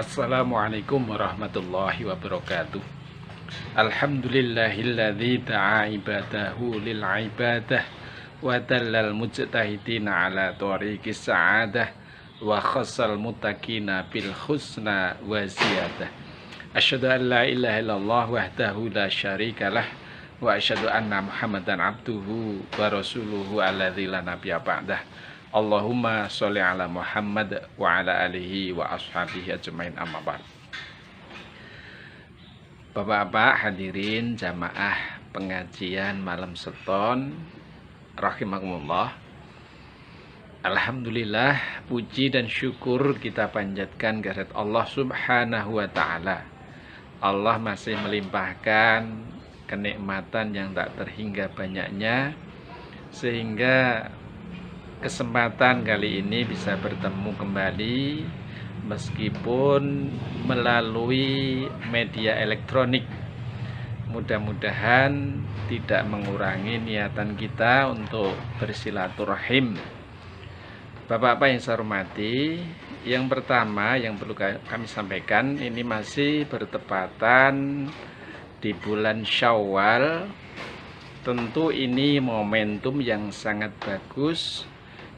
Assalamualaikum warahmatullahi wabarakatuh. Alhamdulillahilladzi da'a ibadahu lil ibadah wa dallal mujtahidina ala tariqis sa'adah wa khassal muttaqina bil husna wa ziyadah. Asyhadu an la ilaha illallah wahdahu la syarikalah wa asyhadu anna Muhammadan abduhu wa rasuluhu alladzi la nabiyya ba'dah. Allahumma sholli ala Muhammad wa ala alihi wa ashabihi ajmain, amma ba'd. Bapak-bapak hadirin jamaah pengajian malam seton rahimakumullah. Alhamdulillah, puji dan syukur kita panjatkan kehadirat Allah Subhanahu wa taala. Allah masih melimpahkan kenikmatan yang tak terhingga banyaknya, sehingga kesempatan kali ini bisa bertemu kembali meskipun melalui media elektronik. Mudah-mudahan tidak mengurangi niatan kita untuk bersilaturahim. Bapak-bapak yang saya hormati, yang pertama yang perlu kami sampaikan, ini masih bertepatan di bulan Syawal. Tentu ini momentum yang sangat bagus.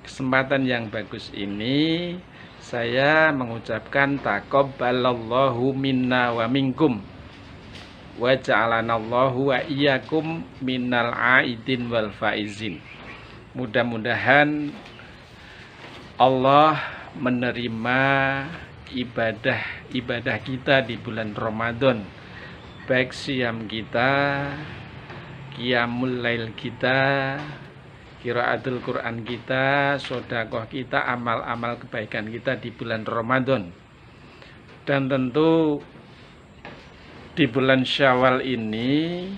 Kesempatan yang bagus ini saya mengucapkan taqabbalallahu minna wa minkum wa ja'alanallahu wa iyyakum minal aidin wal faizin. Mudah-mudahan Allah menerima ibadah kita di bulan Ramadan, baik siam kita, qiyamul lail kita, qiraatul Quran kita, sedekah kita, amal-amal kebaikan kita di bulan Ramadan. Dan tentu di bulan Syawal ini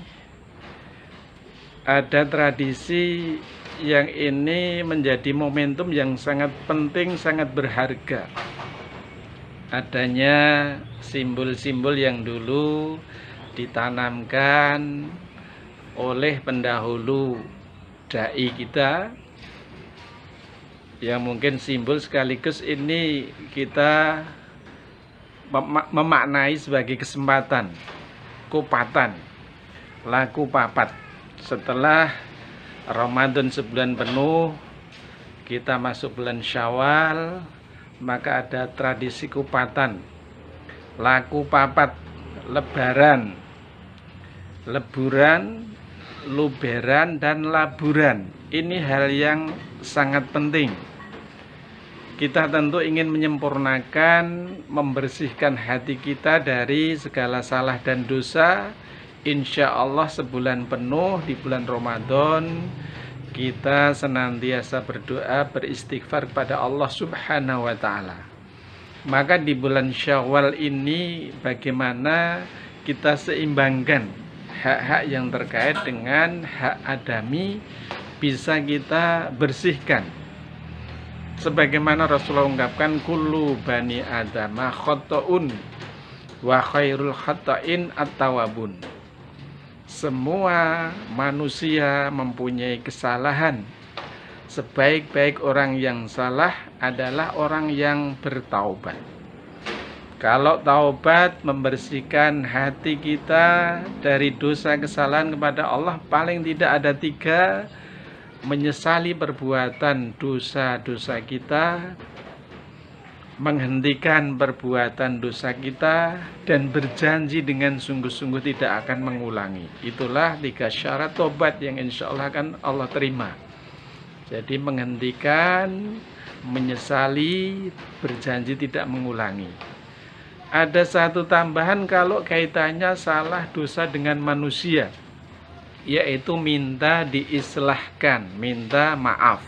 ada tradisi yang ini menjadi momentum yang sangat penting, sangat berharga. Adanya simbol-simbol yang dulu ditanamkan oleh pendahulu dai kita, yang mungkin simbol sekaligus ini kita memaknai sebagai kesempatan, kupatan, laku papat. Setelah Ramadan sebulan penuh, kita masuk bulan Syawal, maka ada tradisi kupatan, laku papat, lebaran, leburan, luberan, dan laburan. Ini hal yang sangat penting. Kita tentu ingin menyempurnakan, membersihkan hati kita dari segala salah dan dosa. Insya Allah sebulan penuh di bulan Ramadan kita senantiasa berdoa, beristighfar kepada Allah Subhanahu wa taala. Maka di bulan Syawal ini bagaimana kita seimbangkan hak-hak yang terkait dengan hak adami bisa kita bersihkan. Sebagaimana Rasulullah ungkapkan, kullu bani adama khotoun wa khairul khotoin at-tawabun. Semua manusia mempunyai kesalahan. Sebaik-baik orang yang salah adalah orang yang bertaubat. Kalau taubat membersihkan hati kita dari dosa kesalahan kepada Allah, paling tidak ada 3: menyesali perbuatan dosa-dosa kita, menghentikan perbuatan dosa kita, dan berjanji dengan sungguh-sungguh tidak akan mengulangi. Itulah 3 syarat taubat yang insya Allah akan Allah terima. Jadi menghentikan, menyesali, berjanji tidak mengulangi. Ada satu tambahan kalau kaitannya salah dosa dengan manusia, yaitu minta diislahkan, minta maaf.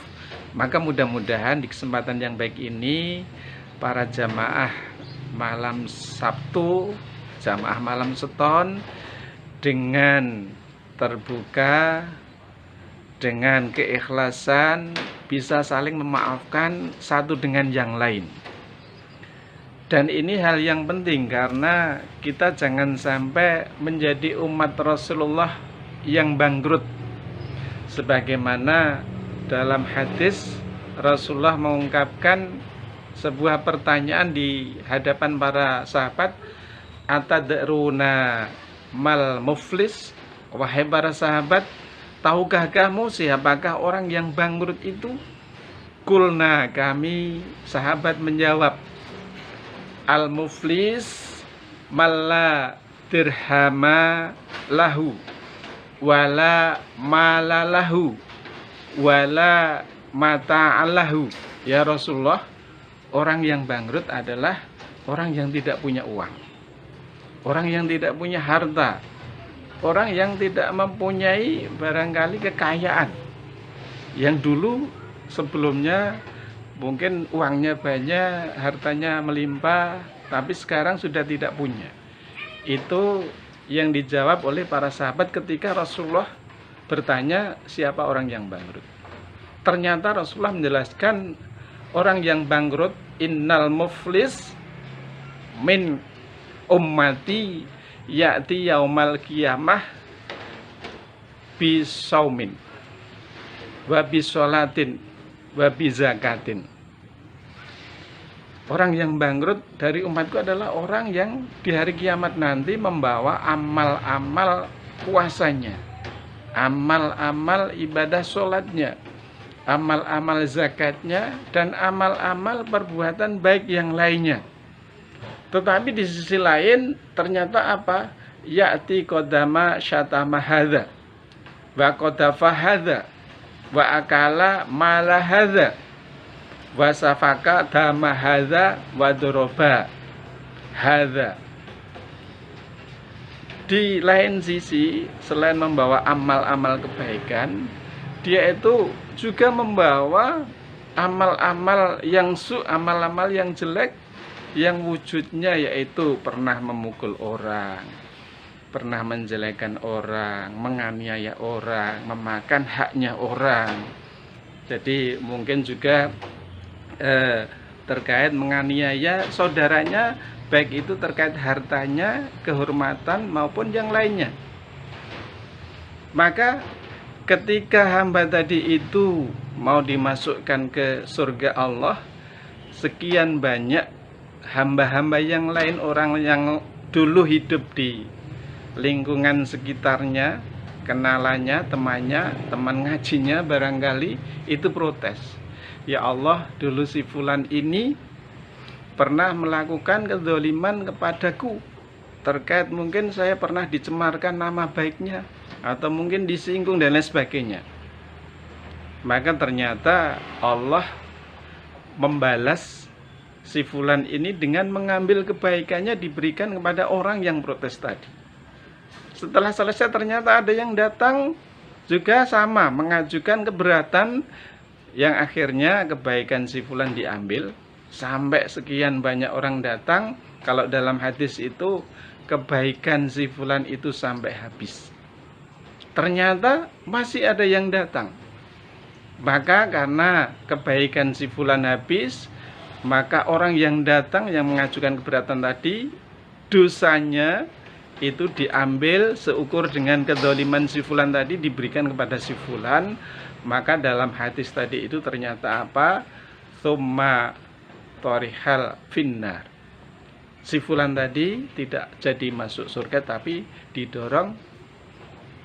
Maka mudah-mudahan di kesempatan yang baik ini, para jamaah malam Sabtu, jamaah malam seton, dengan terbuka, dengan keikhlasan, bisa saling memaafkan satu dengan yang lain. Dan ini hal yang penting karena kita jangan sampai menjadi umat Rasulullah yang bangkrut. Sebagaimana dalam hadis Rasulullah mengungkapkan, sebuah pertanyaan di hadapan para sahabat, atadruna mal muflis, wahai para sahabat, tahukah kamu siapakah orang yang bangkrut itu? Kulna, kami sahabat menjawab, al muflis malla dirhama lahu wala malalahu wala mata'alahu. Ya Rasulullah, orang yang bangkrut adalah orang yang tidak punya uang, orang yang tidak punya harta, orang yang tidak mempunyai barangkali kekayaan, yang dulu sebelumnya mungkin uangnya banyak, hartanya melimpah, tapi sekarang sudah tidak punya. Itu yang dijawab oleh para sahabat ketika Rasulullah bertanya siapa orang yang bangkrut. Ternyata Rasulullah menjelaskan orang yang bangkrut, innal muflis min ummati ya'ti yaumal qiyamah bisaumin wa bisolatin wa bizakatin. Orang yang bangkrut dari umatku adalah orang yang di hari kiamat nanti membawa amal-amal puasanya, amal-amal ibadah sholatnya, amal-amal zakatnya, dan amal-amal perbuatan baik yang lainnya. Tetapi di sisi lain ternyata apa? Ya'ti qadama syatama hadza wa qadafa hadza wa akala mala hadza wa safaka dama hadza wa doroba hadza. Di lain sisi, selain membawa amal-amal kebaikan, dia itu juga membawa amal-amal yang amal-amal yang jelek, yang wujudnya yaitu pernah memukul orang, pernah menjelekan orang, menganiaya orang, memakan haknya orang. Jadi mungkin juga terkait menganiaya saudaranya, baik itu terkait hartanya, kehormatan maupun yang lainnya. Maka ketika hamba tadi itu mau dimasukkan ke surga Allah, sekian banyak hamba-hamba yang lain, orang yang dulu hidup di lingkungan sekitarnya, kenalannya, temannya, teman ngajinya barangkali, itu protes. Ya Allah, dulu si fulan ini pernah melakukan kezaliman kepadaku, terkait mungkin saya pernah dicemarkan nama baiknya, atau mungkin disinggung dan lain sebagainya. Maka ternyata Allah membalas si fulan ini dengan mengambil kebaikannya diberikan kepada orang yang protes tadi. Setelah selesai ternyata ada yang datang juga sama mengajukan keberatan, yang akhirnya kebaikan si fulan diambil. Sampai sekian banyak orang datang, kalau dalam hadis itu kebaikan si fulan itu sampai habis. Ternyata masih ada yang datang. Maka karena kebaikan si fulan habis, maka orang yang datang yang mengajukan keberatan tadi, dosanya itu diambil seukur dengan kezaliman si fulan tadi, diberikan kepada si fulan. Maka dalam hadis tadi itu ternyata apa? Tsumma torihal finnar. Si fulan tadi tidak jadi masuk surga, tapi didorong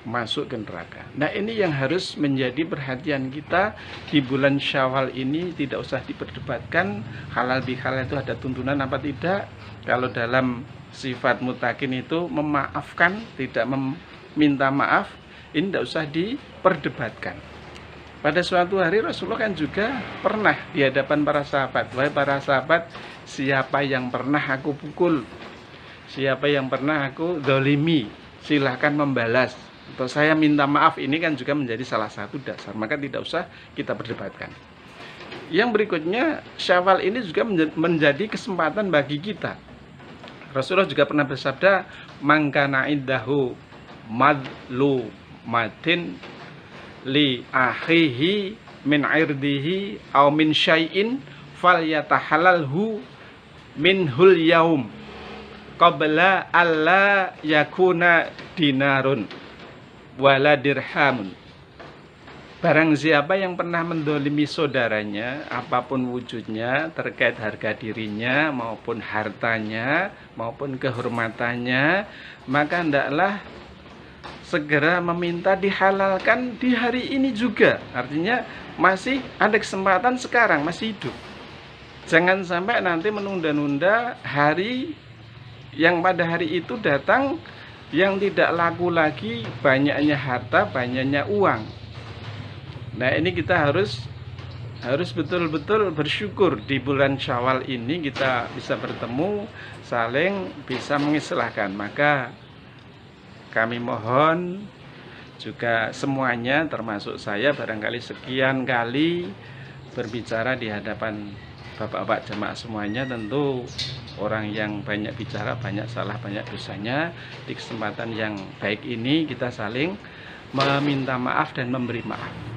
masuk ke neraka. Nah, ini yang harus menjadi perhatian kita di bulan Syawal ini. Tidak usah diperdebatkan halal bihalal itu ada tuntunan apa tidak. Kalau dalam sifat mutakin itu memaafkan, tidak meminta maaf, ini tidak usah diperdebatkan. Pada suatu hari Rasulullah kan juga pernah di hadapan para sahabat, wahai para sahabat, siapa yang pernah aku pukul, siapa yang pernah aku zalimi, silahkan membalas, atau saya minta maaf. Ini kan juga menjadi salah satu dasar, maka tidak usah kita perdebatkan. Yang berikutnya, Syawal ini juga menjadi kesempatan bagi kita. Rasulullah juga pernah bersabda, mangkana indahu madlu matin li akhihi min irdihi aw min syai'in falyatahalalhu minhul yaum qabla alla yakuna dinarun wala dirhamun. Barang siapa yang pernah mendolimi saudaranya, apapun wujudnya, terkait harga dirinya, maupun hartanya, maupun kehormatannya, maka hendaklah segera meminta dihalalkan di hari ini juga. Artinya masih ada kesempatan sekarang, masih hidup. Jangan sampai nanti menunda-nunda hari yang pada hari itu datang yang tidak laku lagi, banyaknya harta, banyaknya uang. Nah, ini kita harus betul-betul bersyukur di bulan Syawal ini kita bisa bertemu, saling bisa mengislahkan. Maka kami mohon juga semuanya, termasuk saya, barangkali sekian kali berbicara di hadapan bapak-bapak jemaah semuanya. Tentu orang yang banyak bicara, banyak salah, banyak dosanya. Di kesempatan yang baik ini kita saling meminta maaf dan memberi maaf.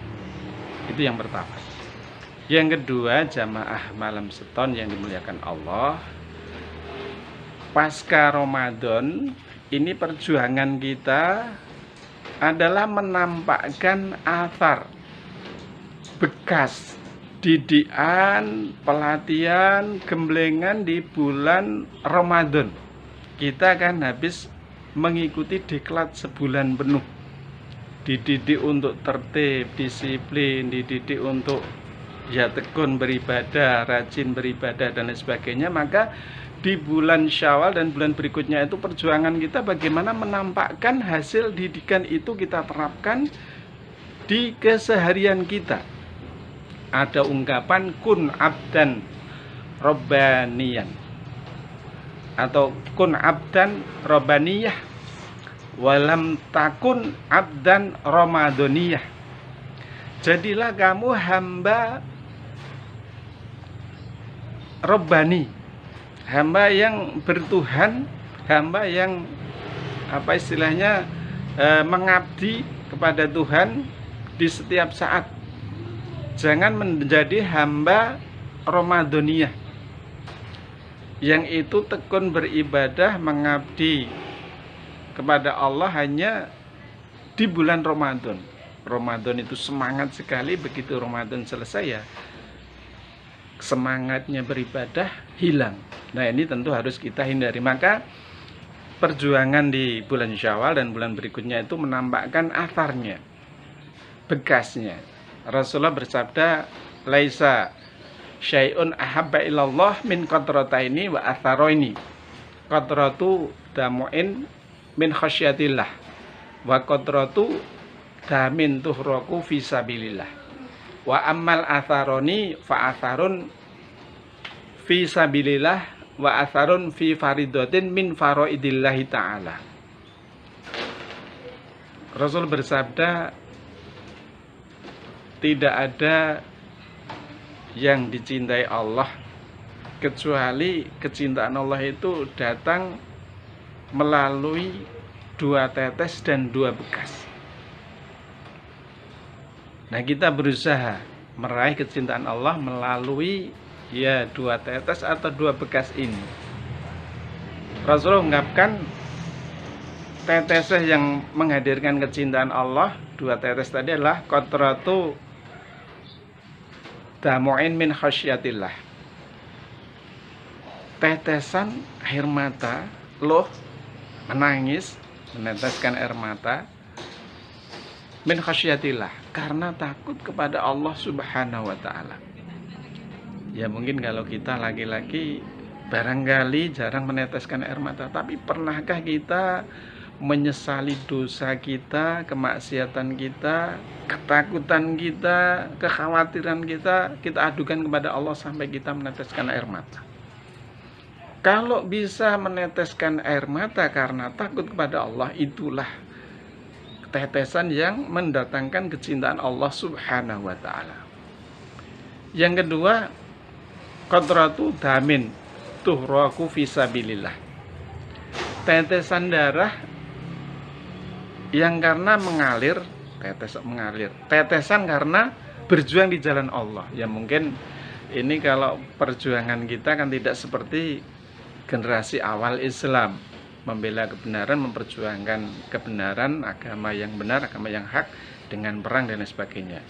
Itu yang pertama. Yang kedua, jamaah malam seton yang dimuliakan Allah, pasca Ramadan ini perjuangan kita adalah menampakkan athar, bekas didikan, pelatihan, gemblengan di bulan Ramadan. Kita kan habis mengikuti diklat sebulan penuh, dididik untuk tertib, disiplin, dididik untuk ya tekun beribadah, rajin beribadah dan lain sebagainya. Maka di bulan Syawal dan bulan berikutnya itu perjuangan kita bagaimana menampakkan hasil didikan itu kita terapkan di keseharian kita. Ada ungkapan kun abdan robbaniyan atau kun abdan robbaniyah walam takun abdan ramadhaniyah. Jadilah kamu hamba robbani, hamba yang bertuhan, hamba yang apa istilahnya mengabdi kepada Tuhan di setiap saat. Jangan menjadi hamba ramadhaniyah yang itu tekun beribadah, mengabdi kepada Allah hanya di bulan Ramadan. Ramadan itu semangat sekali, begitu Ramadan selesai ya semangatnya beribadah hilang. Nah, ini tentu harus kita hindari. Maka perjuangan di bulan Syawal dan bulan berikutnya itu menampakkan atharnya, bekasnya. Rasulullah bersabda, laisa syai'un ahabba ilallah min qatrataini wa atharoini. Qatratu damu'in min khasyatillah wa qatratu damin tuhraku fisabilillah wa ammal atharoni fa atharun fisabilillah wa atharun fi faridatin min faraidillahi ta'ala. Rasul bersabda, tidak ada yang dicintai Allah kecuali kecintaan Allah itu datang melalui 2 tetes dan 2 bekas. Nah, kita berusaha meraih kecintaan Allah melalui ya 2 tetes atau 2 bekas ini. Rasulullah mengungkapkan tetes yang menghadirkan kecintaan Allah, 2 tetes tadi adalah qatratu damu'in min khasyatillah. Tetesan air mata, loh, menangis, meneteskan air mata min khasyatillah, karena takut kepada Allah Subhanahu wa ta'ala. Ya mungkin kalau kita laki-laki barangkali jarang meneteskan air mata, tapi pernahkah kita menyesali dosa kita, kemaksiatan kita, ketakutan kita, kekhawatiran kita adukan kepada Allah sampai kita meneteskan air mata? Kalau bisa meneteskan air mata karena takut kepada Allah, itulah tetesan yang mendatangkan kecintaan Allah Subhanahu wa ta'ala. Yang kedua, qatratu damin tuhraku fisabilillah. Tetesan darah yang karena mengalir, tetesan karena berjuang di jalan Allah. Ya mungkin ini kalau perjuangan kita kan tidak seperti generasi awal Islam, membela kebenaran, memperjuangkan kebenaran, agama yang benar, agama yang hak. dengan perang dan lain sebagainya.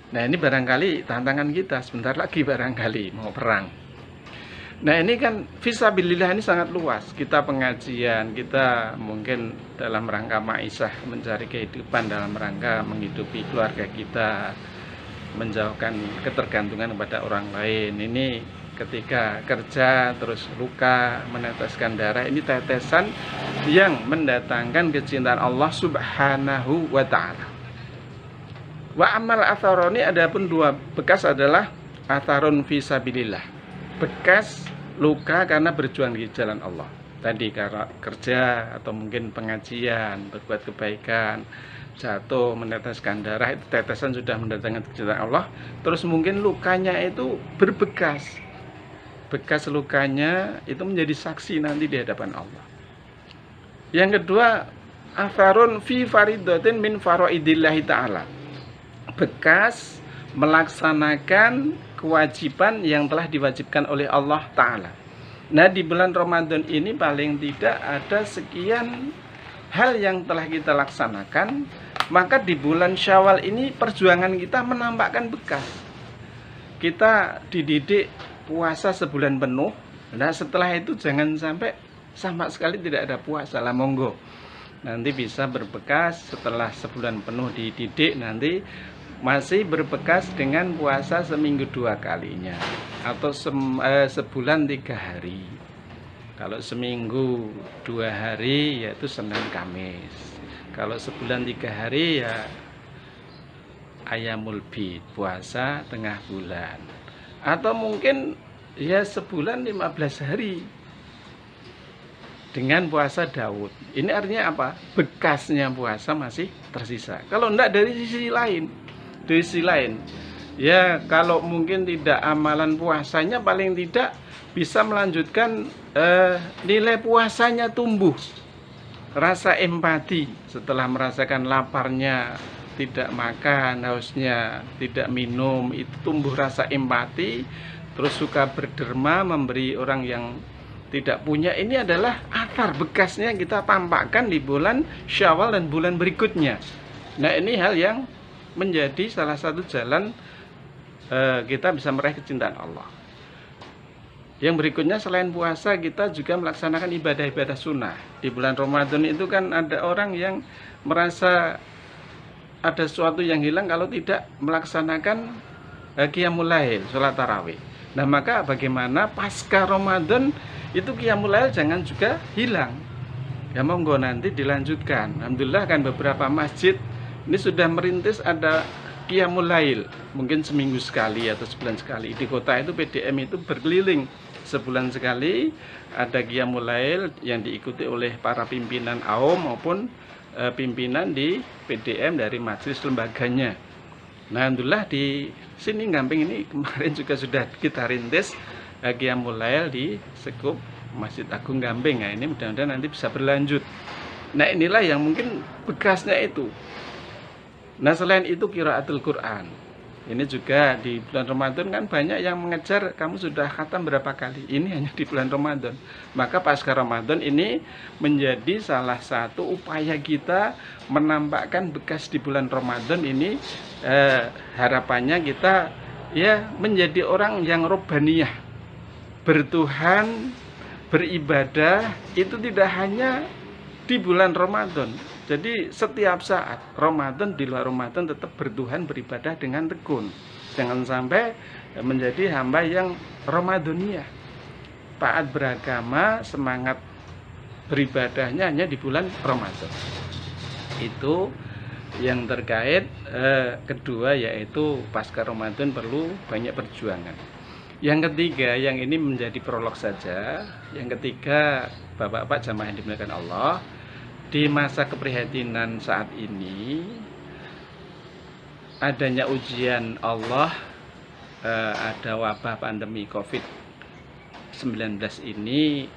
Nah, ini barangkali tantangan kita sebentar lagi barangkali mau perang. Nah, ini kan fisabilillah ini sangat luas. Kita pengajian, kita mungkin dalam rangka ma'isyah mencari kehidupan, dalam rangka menghidupi keluarga kita, menjauhkan ketergantungan kepada orang lain. Ini ketika kerja terus luka, meneteskan darah, ini tetesan yang mendatangkan kecintaan Allah Subhanahu wa ta'ala. Wa amal atharoni, adapun dua bekas adalah atharun fisabilillah, bekas luka karena berjuang di jalan Allah. Tadi karena kerja atau mungkin pengajian, berbuat kebaikan, jatuh, meneteskan darah, itu tetesan sudah mendatangkan kecintaan Allah. Terus mungkin lukanya itu berbekas. Bekas lukanya itu menjadi saksi nanti di hadapan Allah. Yang kedua, atharun fi faridatin min faraidillahi ta'ala, bekas melaksanakan kewajiban yang telah diwajibkan oleh Allah Ta'ala. Nah, di bulan Ramadan ini paling tidak ada sekian hal yang telah kita laksanakan. Maka di bulan Syawal ini perjuangan kita menampakkan bekas. Kita dididik puasa sebulan penuh. Nah, setelah itu jangan sampai sama sekali tidak ada puasa lah, monggo. Nanti bisa berbekas setelah sebulan penuh dididik, nanti masih berbekas dengan puasa seminggu 2 kalinya atau sebulan 3 hari. Kalau seminggu 2 hari yaitu Senin Kamis. Kalau sebulan 3 hari ya Ayamul Bid, puasa tengah bulan. Atau mungkin ya sebulan 15 hari dengan puasa Daud. Ini artinya apa? Bekasnya puasa masih tersisa. Kalau enggak dari sisi lain, ya kalau mungkin tidak amalan puasanya, paling tidak bisa melanjutkan nilai puasanya tumbuh. Rasa empati setelah merasakan laparnya, tidak makan, hausnya tidak minum, itu tumbuh rasa empati. Terus suka berderma, memberi orang yang tidak punya. Ini adalah athar bekasnya kita tampakkan di bulan Syawal dan bulan berikutnya. Nah, ini hal yang menjadi salah satu jalan kita bisa meraih kecintaan Allah. Yang berikutnya, selain puasa, kita juga melaksanakan ibadah-ibadah sunnah. Di bulan Ramadan itu kan ada orang yang merasa ada sesuatu yang hilang kalau tidak melaksanakan qiyamul lail, sholat tarawih. Nah, maka bagaimana pasca Ramadan itu qiyamul lail jangan juga hilang. Ya monggo nanti dilanjutkan. Alhamdulillah kan beberapa masjid ini sudah merintis ada qiyamul lail, mungkin seminggu sekali atau sebulan sekali. Di kota itu PDM itu berkeliling sebulan sekali, ada qiyamul lail yang diikuti oleh para pimpinan AUM maupun pimpinan di PDM dari majelis lembaganya. Nah, alhamdulillah di sini Gamping ini kemarin juga sudah kita rintis qiyamul lail di Sekup Masjid Agung Gamping. Nah, ini mudah-mudahan nanti bisa berlanjut. Nah, inilah yang mungkin bekasnya itu. Nah, selain itu qiraatul Quran. Ini juga di bulan Ramadan kan banyak yang mengejar kamu sudah khatam berapa kali. Ini hanya di bulan Ramadan. Maka pasca Ramadan ini menjadi salah satu upaya kita menampakkan bekas di bulan Ramadan ini. Harapannya kita ya menjadi orang yang robbaniyah, bertuhan, beribadah itu tidak hanya di bulan Ramadan. Jadi setiap saat Ramadan, di luar Ramadan tetap bertuhan, beribadah dengan tekun. Jangan sampai menjadi hamba yang Ramadaniyah, taat beragama, semangat beribadahnya hanya di bulan Ramadan. Itu yang terkait kedua, yaitu pasca Ramadan perlu banyak perjuangan. Yang ketiga, yang ini menjadi prolog saja. Yang ketiga, Bapak-bapak jamaah yang dimuliakan Allah, di masa keprihatinan saat ini, adanya ujian Allah, ada wabah pandemi COVID-19 ini,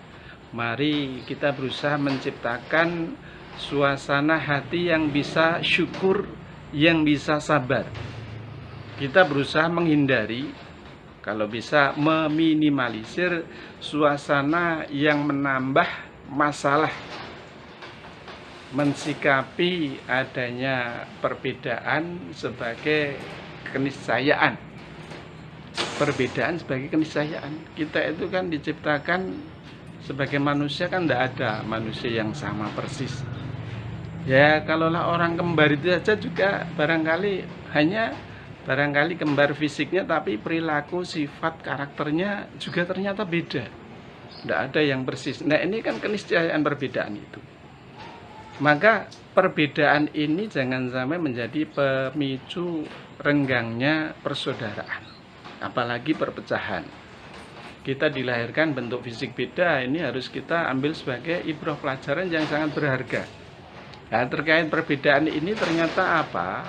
mari kita berusaha menciptakan suasana hati yang bisa syukur, yang bisa sabar. Kita berusaha menghindari, kalau bisa meminimalisir suasana yang menambah masalah. mensikapi adanya perbedaan sebagai keniscayaan. Perbedaan sebagai keniscayaan. Kita itu kan diciptakan sebagai manusia, kan tidak ada manusia yang sama persis. Ya kalaulah orang kembar itu saja juga barangkali kembar fisiknya, tapi perilaku, sifat, karakternya juga ternyata beda. Tidak ada yang persis. Nah ini kan keniscayaan perbedaan itu. Maka perbedaan ini jangan sampai menjadi pemicu renggangnya persaudaraan, apalagi perpecahan. Kita dilahirkan bentuk fisik beda, ini harus kita ambil sebagai ibrah, pelajaran yang sangat berharga. Nah, terkait perbedaan ini ternyata apa?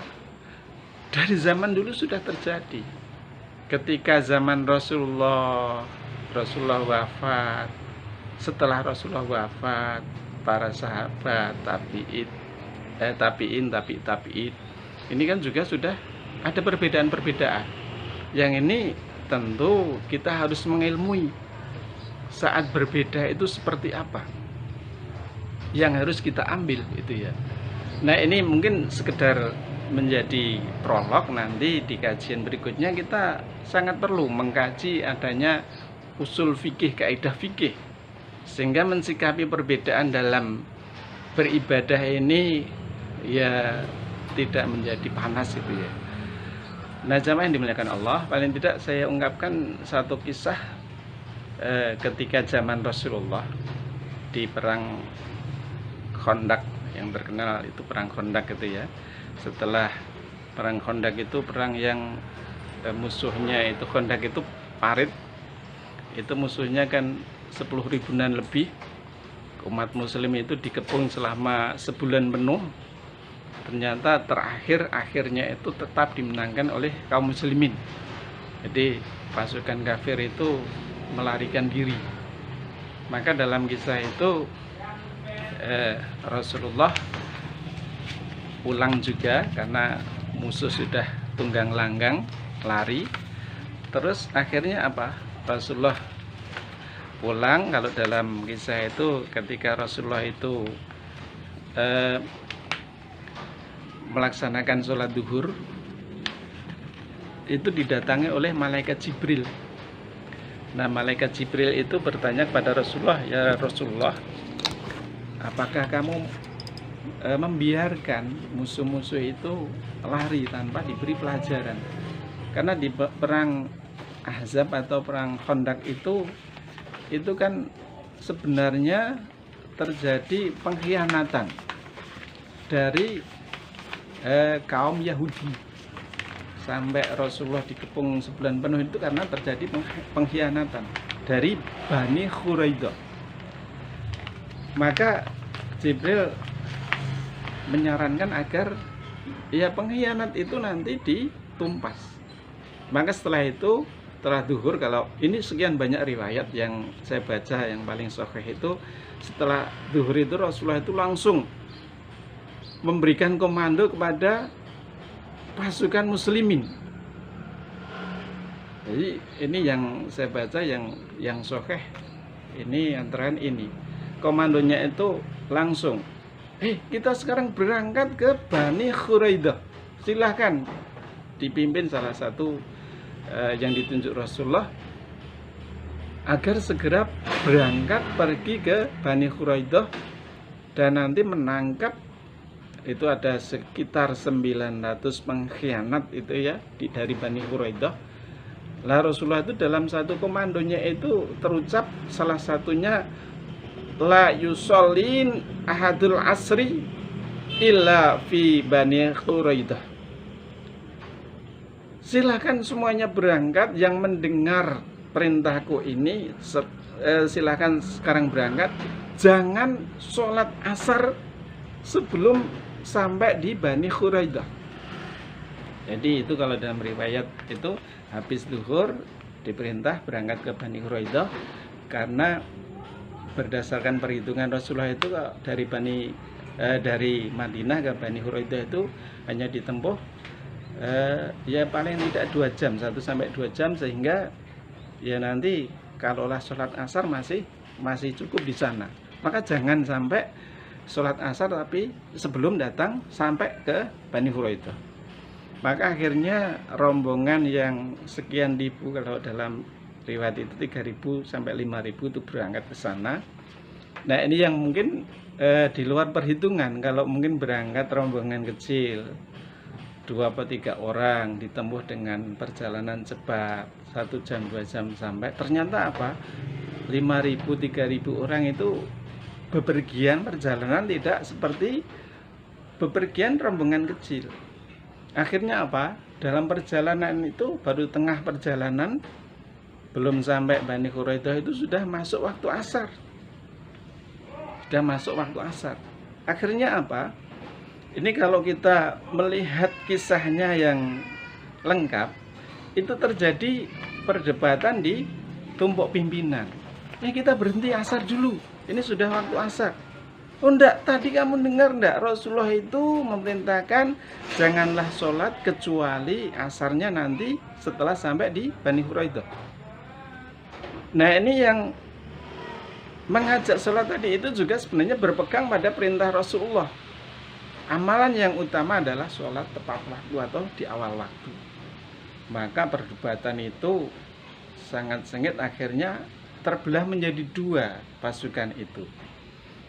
Dari zaman dulu sudah terjadi. Ketika zaman Rasulullah wafat, setelah Rasulullah wafat, para sahabat, tabi'in, ini kan juga sudah ada perbedaan-perbedaan. Yang ini tentu kita harus mengilmui saat berbeda itu seperti apa yang harus kita ambil itu ya. Nah ini mungkin sekedar menjadi prolog, nanti di kajian berikutnya kita sangat perlu mengkaji adanya usul fikih, kaidah fikih, sehingga mensikapi perbedaan dalam beribadah ini ya tidak menjadi panas itu ya. Nah jamaah yang dimuliakan Allah, paling tidak saya ungkapkan satu kisah ketika zaman Rasulullah di perang Khandaq yang terkenal itu, perang Khandaq itu ya. Setelah perang Khandaq itu perang yang musuhnya itu, Khandaq itu parit, itu musuhnya kan 10 ribuan lebih. Umat muslim itu dikepung selama sebulan penuh. Ternyata akhirnya itu tetap dimenangkan oleh kaum muslimin. Jadi pasukan kafir itu melarikan diri. Maka dalam kisah itu Rasulullah pulang juga karena musuh sudah tunggang langgang lari. Terus akhirnya apa? Rasulullah pulang. Kalau dalam kisah itu ketika Rasulullah itu melaksanakan sholat duhur, itu didatangi oleh malaikat Jibril. Nah malaikat Jibril itu bertanya kepada Rasulullah, ya Rasulullah, apakah kamu membiarkan musuh-musuh itu lari tanpa diberi pelajaran? Karena di perang Ahzab atau perang Khandaq itu kan sebenarnya terjadi pengkhianatan dari kaum Yahudi. Sampai Rasulullah dikepung sebulan penuh itu karena terjadi pengkhianatan dari Bani Khuraidah. Maka Jibril menyarankan agar ya pengkhianat itu nanti ditumpas. Maka setelah itu, setelah duhur, kalau ini sekian banyak riwayat yang saya baca, yang paling sahih itu setelah duhur itu Rasulullah itu langsung memberikan komando kepada pasukan muslimin. Jadi ini yang saya baca yang sahih ini antara ini. Komandonya itu langsung, kita sekarang berangkat ke Bani Khuraidah. Silahkan, dipimpin salah satu yang ditunjuk Rasulullah agar segera berangkat pergi ke Bani Khuraidah dan nanti menangkap. Itu ada sekitar 900 pengkhianat itu ya dari Bani Khuraidah. Lah Rasulullah itu dalam satu komandonya itu terucap salah satunya, la yusallin ahadul asri illa fi Bani Khuraidah. Silakan semuanya berangkat yang mendengar perintahku ini, silakan sekarang berangkat. Jangan sholat asar sebelum sampai di Bani Khuraidah. Jadi itu kalau dalam riwayat itu habis zuhur diperintah berangkat ke Bani Khuraidah, karena berdasarkan perhitungan Rasulullah itu dari Madinah ke Bani Khuraidah itu hanya ditempuh ya paling tidak 2 jam, 1 sampai 2 jam, sehingga ya nanti kalaulah sholat asar masih cukup di sana. Maka jangan sampai sholat asar tapi sebelum datang sampai ke Bani Quraidah. Maka akhirnya rombongan yang sekian ribu, kalau dalam riwayat itu 3.000 sampai 5.000 itu berangkat ke sana. Nah ini yang mungkin di luar perhitungan. Kalau mungkin berangkat rombongan kecil 2 atau 3 orang ditempuh dengan perjalanan cepat 1 jam 2 jam sampai, ternyata apa, 5.000 3.000 orang itu bepergian perjalanan tidak seperti bepergian rombongan kecil. Akhirnya apa? Dalam perjalanan itu baru tengah perjalanan, belum sampai Bani Quraidah itu sudah masuk waktu asar. Sudah masuk waktu asar. Akhirnya apa? Ini kalau kita melihat kisahnya yang lengkap, itu terjadi perdebatan di tumpuk pimpinan. Kita berhenti asar dulu. Ini sudah waktu asar. Oh enggak, tadi kamu dengar enggak, Rasulullah itu memerintahkan janganlah sholat kecuali asarnya nanti setelah sampai di Bani Quraidah. Nah ini yang mengajak sholat tadi itu juga sebenarnya berpegang pada perintah Rasulullah. Amalan yang utama adalah sholat tepat waktu atau di awal waktu. Maka perdebatan itu sangat sengit, akhirnya terbelah menjadi 2 pasukan itu.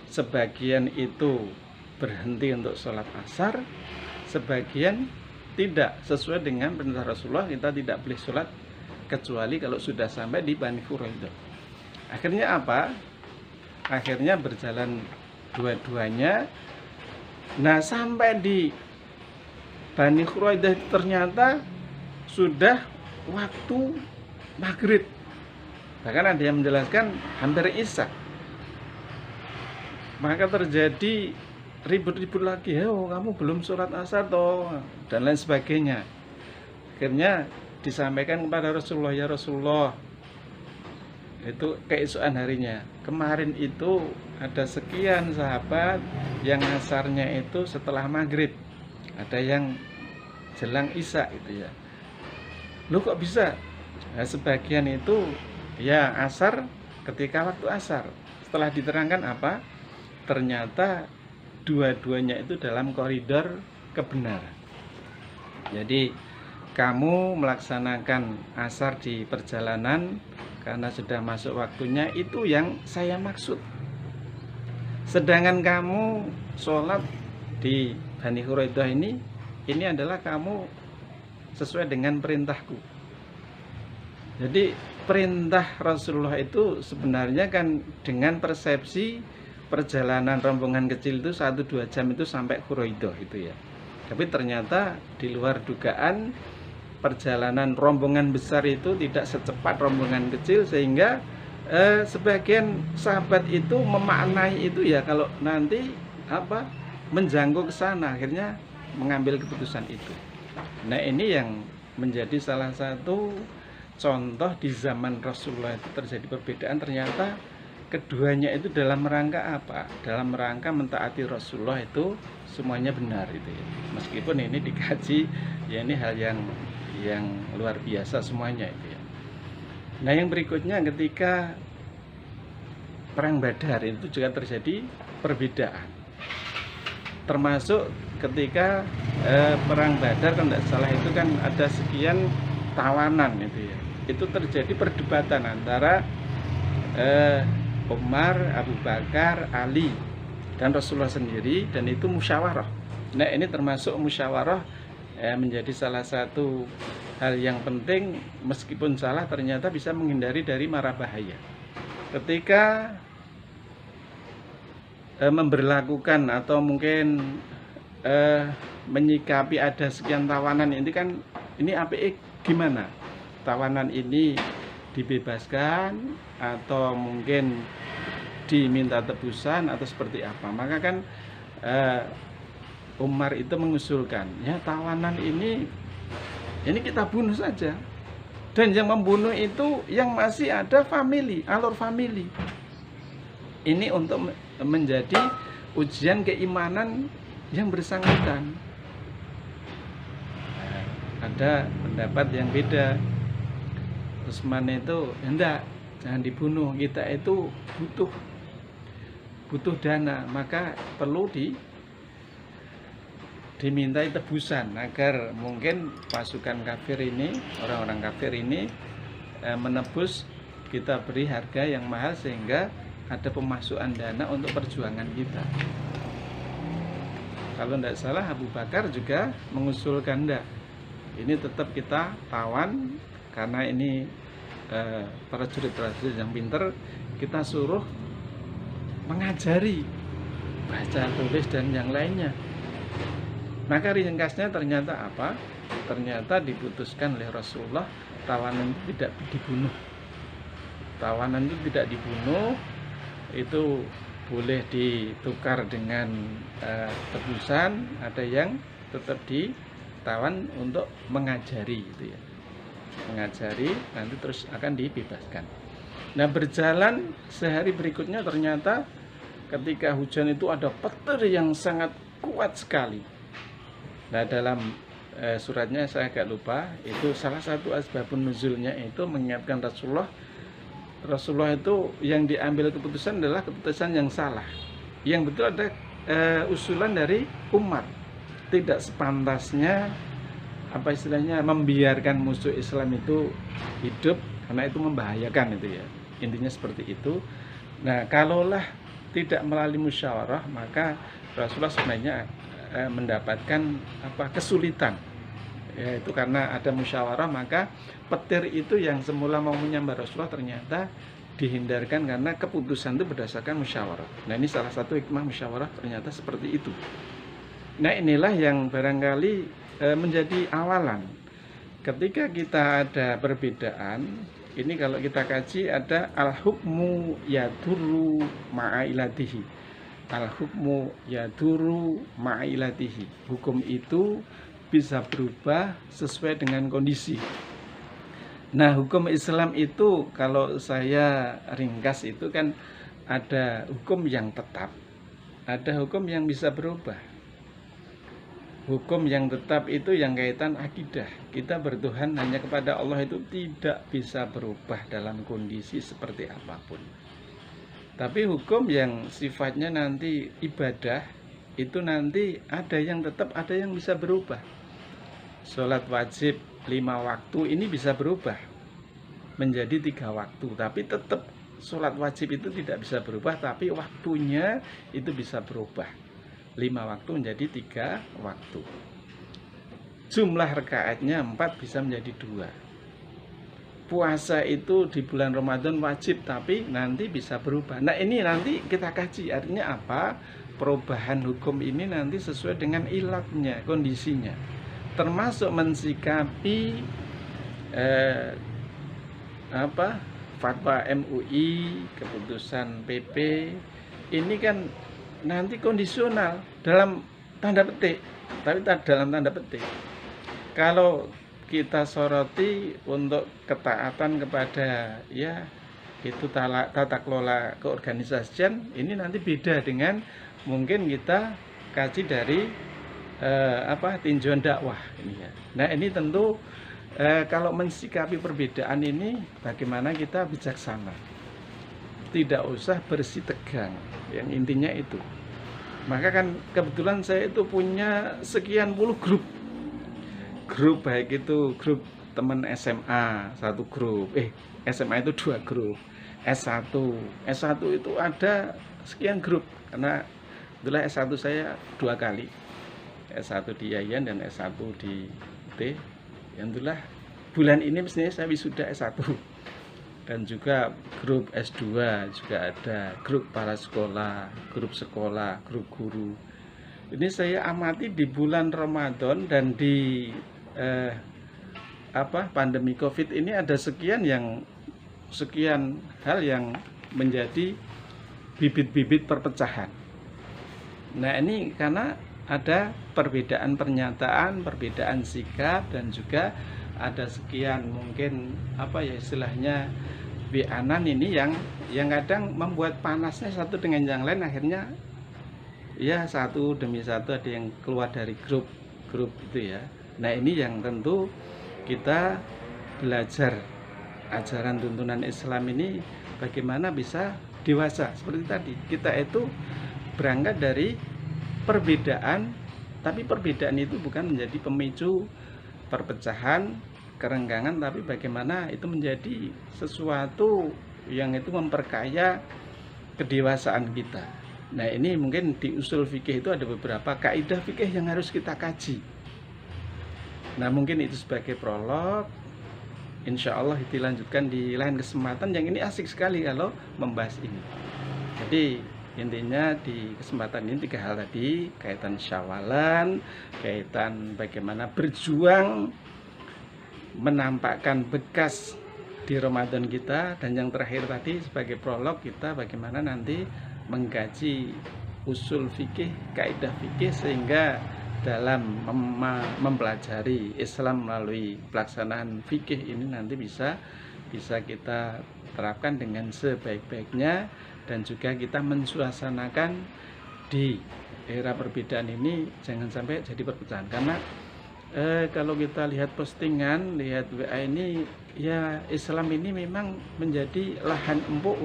Sebagian itu berhenti untuk sholat asar, sebagian tidak, sesuai dengan perintah Rasulullah, kita tidak boleh sholat kecuali kalau sudah sampai di Bani Quraidah. Akhirnya apa? Akhirnya berjalan dua-duanya. Nah sampai di Bani Quraidah ternyata sudah waktu maghrib. Bahkan ada yang menjelaskan hampir isya. Maka terjadi ribut-ribut lagi, oh kamu belum sholat asar toh, dan lain sebagainya. Akhirnya disampaikan kepada Rasulullah, ya Rasulullah, itu keesokan harinya, kemarin itu ada sekian sahabat yang asarnya itu setelah maghrib, ada yang jelang isya itu ya. Loh kok bisa? Nah, sebagian itu ya asar ketika waktu asar. Setelah diterangkan apa? Ternyata dua-duanya itu dalam koridor kebenaran. Jadi kamu melaksanakan asar di perjalanan karena sudah masuk waktunya, itu yang saya maksud. Sedangkan kamu sholat di Bani Quraidah ini adalah kamu sesuai dengan perintahku. Jadi perintah Rasulullah itu sebenarnya kan dengan persepsi perjalanan rombongan kecil itu 1-2 jam itu sampai Quraidah itu ya. Tapi ternyata di luar dugaan perjalanan rombongan besar itu tidak secepat rombongan kecil, sehingga sebagian sahabat itu memaknai itu ya kalau nanti apa menjangkau ke sana, akhirnya mengambil keputusan itu. Nah ini yang menjadi salah satu contoh di zaman Rasulullah itu terjadi perbedaan. Ternyata keduanya itu dalam rangka apa? Dalam rangka mentaati Rasulullah itu semuanya benar itu ya. Meskipun ini dikaji ya, ini hal yang luar biasa semuanya itu ya. Nah yang berikutnya ketika perang Badar itu juga terjadi perbedaan. Termasuk ketika perang Badar kan tidak salah itu kan ada sekian tawanan itu ya. Itu terjadi perdebatan antara Umar, Abu Bakar, Ali, dan Rasulullah sendiri, dan itu musyawarah. Nah ini termasuk musyawarah menjadi salah satu hal yang penting, meskipun salah ternyata bisa menghindari dari mara bahaya. Ketika memberlakukan atau mungkin menyikapi ada sekian tawanan ini kan, ini APE gimana? Tawanan ini dibebaskan atau mungkin diminta tebusan atau seperti apa? Maka kan Umar itu mengusulkan, ya tawanan ini kita bunuh saja. Dan yang membunuh itu yang masih ada family, alur family. Ini untuk menjadi ujian keimanan yang bersangkutan. Ada pendapat yang beda. Utsman itu hendak jangan dibunuh, kita itu butuh butuh dana, maka perlu dimintai tebusan agar mungkin pasukan kafir ini, orang-orang kafir ini menebus, kita beri harga yang mahal sehingga ada pemasukan dana untuk perjuangan kita. Kalau tidak salah Abu Bakar juga mengusulkan ini tetap kita tawan, karena ini prajurit-prajurit yang pinter, kita suruh mengajari baca tulis dan yang lainnya. Maka ringkasnya ternyata apa? Ternyata diputuskan oleh Rasulullah, tawanan itu tidak dibunuh. Tawanan itu tidak dibunuh, itu boleh ditukar dengan tebusan, ada yang tetap ditawan untuk mengajari gitu ya. Mengajari, nanti terus akan dibebaskan. Nah, berjalan sehari berikutnya ternyata ketika hujan itu ada petir yang sangat kuat sekali. Nah, dalam suratnya saya agak lupa, itu salah satu asbabun nuzulnya itu mengingatkan Rasulullah itu yang diambil keputusan adalah keputusan yang salah. Yang betul ada usulan dari umat. Tidak sepantasnya apa istilahnya membiarkan musuh Islam itu hidup, karena itu membahayakan itu ya. Intinya seperti itu. Nah, kalaulah tidak melalui musyawarah, maka Rasulullah sebenarnya mendapatkan kesulitan. Yaitu karena ada musyawarah, maka petir itu yang semula mau menyambar Rasulullah ternyata dihindarkan karena keputusan itu berdasarkan musyawarah. Nah, ini salah satu hikmah musyawarah, ternyata seperti itu. Nah, inilah yang barangkali menjadi awalan ketika kita ada perbedaan. Ini kalau kita kaji ada al-hukmu yadurru ma'ilatihi. Al-hukmu yadurru ma'ilatihi. Hukum itu bisa berubah sesuai dengan kondisi. Nah, hukum Islam itu kalau saya ringkas itu kan ada hukum yang tetap, ada hukum yang bisa berubah. Hukum yang tetap itu yang kaitan akidah. Kita bertuhan hanya kepada Allah itu tidak bisa berubah dalam kondisi seperti apapun. Tapi hukum yang sifatnya nanti ibadah itu nanti ada yang tetap, ada yang bisa berubah. Sholat wajib 5 waktu ini bisa berubah menjadi 3 waktu, tapi tetap sholat wajib itu tidak bisa berubah, tapi waktunya itu bisa berubah 5 waktu menjadi 3 waktu. Jumlah rakaatnya 4 bisa menjadi 2. Puasa itu di bulan Ramadan wajib, tapi nanti bisa berubah. Nah, ini nanti kita kaji artinya apa. Perubahan hukum ini nanti sesuai dengan ilatnya, kondisinya, termasuk mensikapi fatwa MUI, keputusan PP ini kan nanti kondisional dalam tanda petik, tapi dalam tanda petik. Kalau kita soroti untuk ketaatan kepada itu tata kelola keorganisasian, ini nanti beda dengan mungkin kita kaji dari tinjauan dakwah ini ya. Nah, ini tentu kalau mensikapi perbedaan ini bagaimana kita bijaksana, tidak usah bersih tegang, yang intinya itu. Maka kan kebetulan saya itu punya sekian puluh grup baik itu grup teman SMA 1 grup, SMA itu 2 grup, S1 itu ada sekian grup, karena itulah S1 saya 2 kali, S1 di Yayan dan S1 di T. Alhamdulillah bulan ini mestinya saya wisuda S1. Dan juga grup S2 juga ada, grup para sekolah, grup sekolah, grup guru. Ini saya amati di bulan Ramadan dan di pandemi Covid ini ada sekian hal yang menjadi bibit-bibit perpecahan. Nah, ini karena ada perbedaan pernyataan, perbedaan sikap, dan juga ada sekian mungkin istilahnya bianan ini yang kadang membuat panasnya satu dengan yang lain, akhirnya satu demi satu ada yang keluar dari grup itu ya. Nah, ini yang tentu kita belajar ajaran tuntunan Islam ini bagaimana bisa dewasa. Seperti tadi, kita itu berangkat dari perbedaan, tapi perbedaan itu bukan menjadi pemicu perpecahan, kerenggangan, tapi bagaimana itu menjadi sesuatu yang itu memperkaya kedewasaan kita. Nah, ini mungkin di usul fikih itu ada beberapa kaidah fikih yang harus kita kaji. Nah, mungkin itu sebagai prolog. Insya Allah dilanjutkan di lain kesempatan. Yang ini asik sekali kalau membahas ini. Jadi intinya di kesempatan ini 3 hal tadi, kaitan syawalan, kaitan bagaimana berjuang menampakkan bekas di Ramadan kita, dan yang terakhir tadi sebagai prolog kita bagaimana nanti mengkaji usul fikih, kaidah fikih, sehingga dalam mempelajari Islam melalui pelaksanaan fikih ini nanti bisa kita terapkan dengan sebaik-baiknya, dan juga kita mensuasanakan di era perbedaan ini jangan sampai jadi perpecahan. Karena kalau kita lihat postingan, lihat WA ini, ya Islam ini memang menjadi lahan empuk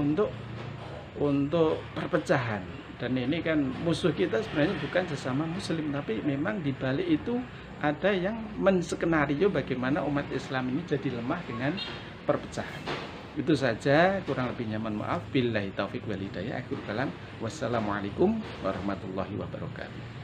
untuk perpecahan. Dan ini kan musuh kita sebenarnya bukan sesama muslim, tapi memang di balik itu ada yang menskenario bagaimana umat Islam ini jadi lemah dengan perpecahan. Itu saja, kurang lebihnya mohon maaf. Billahi taufik wal hidayah. Akhirul kalam. Wassalamualaikum warahmatullahi wabarakatuh.